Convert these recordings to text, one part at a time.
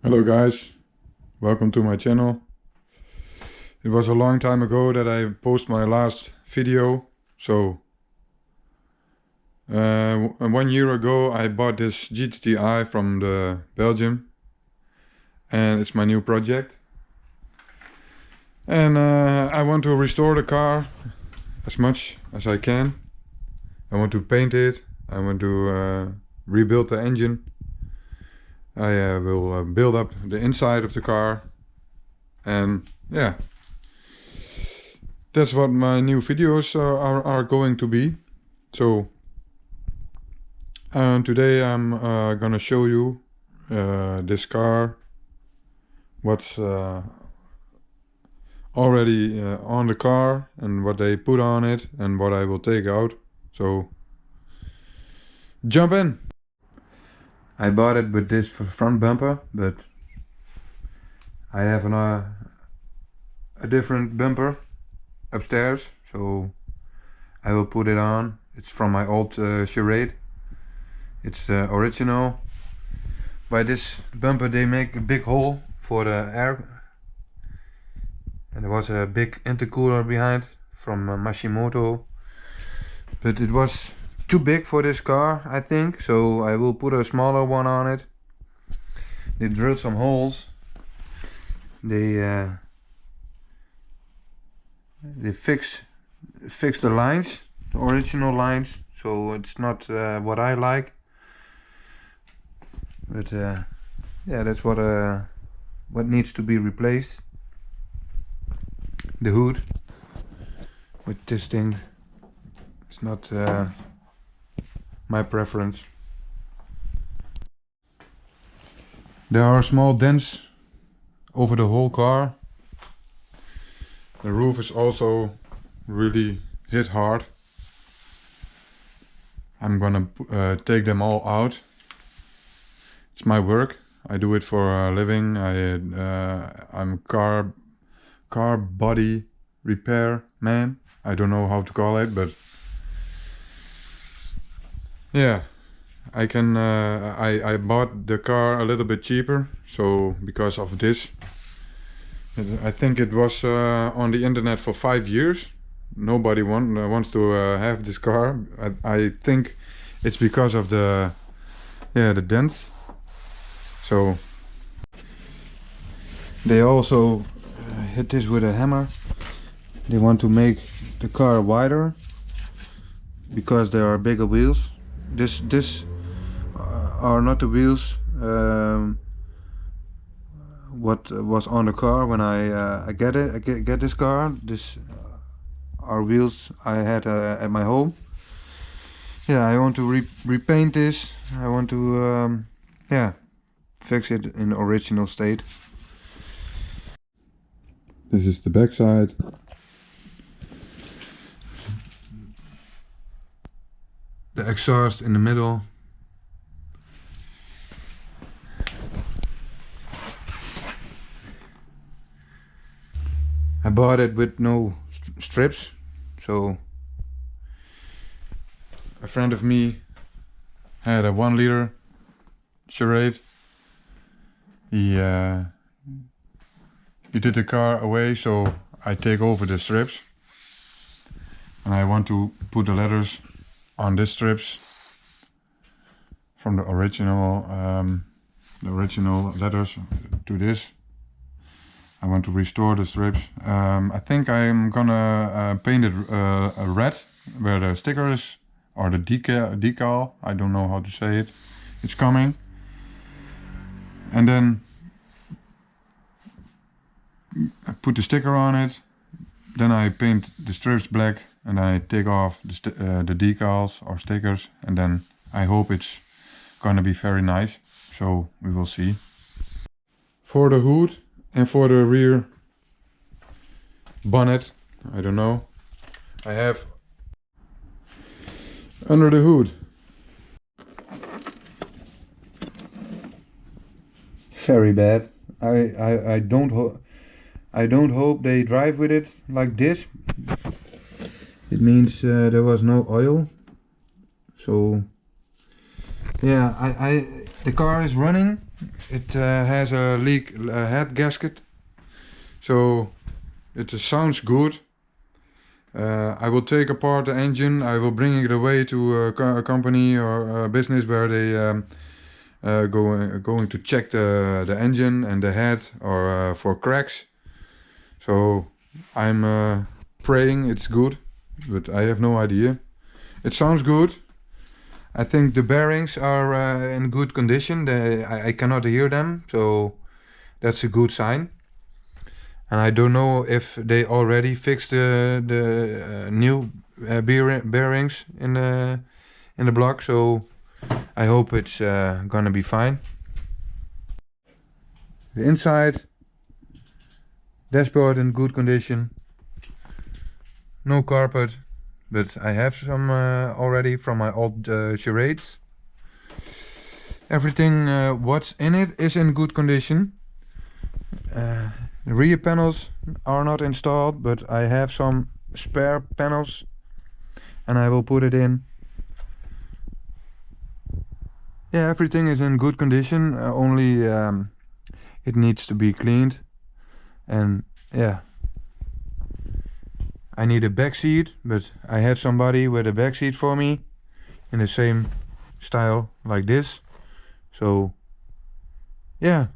Hello guys, welcome to my channel. It was a long time ago that I posted my last video. So 1 year ago I bought this GTi from the Belgium, and it's my new project. And I want to restore the car as much as I can. I want to paint it. I want to rebuild the engine. I will build up the inside of the car, and yeah, that's what my new videos are going to be. So today I'm gonna show you this car, what's already on the car and what they put on it and what I will take out. So jump in. I bought it with this front bumper, but I have a different bumper upstairs, so I will put it on. It's from my old Charade. It's original. By this bumper they make a big hole for the air, and there was a big intercooler behind from Mashimoto, but it was too big for this car, I think, so I will put a smaller one on it. They drilled some holes. They fix the lines, the original lines, so it's not what I like, but yeah, that's what needs to be replaced. The hood with this thing, it's not my preference. There are small dents over the whole car. The roof is also really hit hard. I'm gonna take them all out. It's my work. I do it for a living. I'm car body repair man. I don't know how to call it, but yeah, I can. I bought the car a little bit cheaper, so because of this. I think it was on the internet for 5 years. Nobody wants to have this car. I think it's because of the dents. So they also hit this with a hammer. They want to make the car wider because there are bigger wheels. This are not the wheels what was on the car when I get this car. This are wheels I had at my home. Yeah, I want to repaint this. I want to fix it in original state. This is the back side. The exhaust in the middle. I bought it with no strips, so a friend of me had a 1 liter Charade. He did the car away, so I take over the strips, and I want to put the letters on these strips from the original letters to this. I want to restore the strips. I think I'm gonna paint it red where the sticker is, or the decal. I don't know how to say it. It's coming. And then I put the sticker on it. Then I paint the strips black, and I take off the decals or stickers, and then I hope it's gonna be very nice. So we will see. For the hood and for the rear bonnet, I don't know, I have under the hood. Very bad. I don't hope they drive with it like this. It means there was no oil. So yeah, the car is running, it has a leak head gasket, so it sounds good. I will take apart the engine. I will bring it away to a company or a business where they going to check the engine and the head or for cracks. So I'm praying it's good, but I have no idea. It sounds good. I think the bearings are in good condition. I cannot hear them, so that's a good sign. And I don't know if they already fixed the new bearings in the block, so I hope it's gonna be fine. The inside dashboard in good condition. No carpet, but I have some already from my old Charades. Everything what's in it is in good condition. The rear panels are not installed, but I have some spare panels and I will put it in. Yeah, everything is in good condition, only it needs to be cleaned. And yeah, I need a back seat, but I have somebody with a back seat for me in the same style like this. So yeah,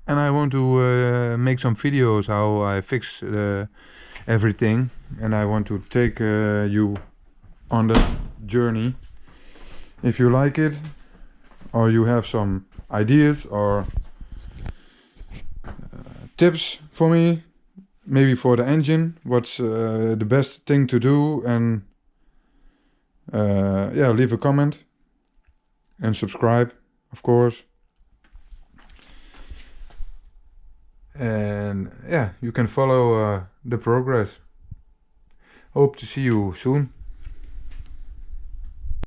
and I want to make some videos how I fix everything, and I want to take you on the journey. If you like it, or you have some ideas or tips for me, maybe for the engine, what's the best thing to do, and yeah, leave a comment and subscribe, of course. And yeah, you can follow the progress. Hope to see you soon.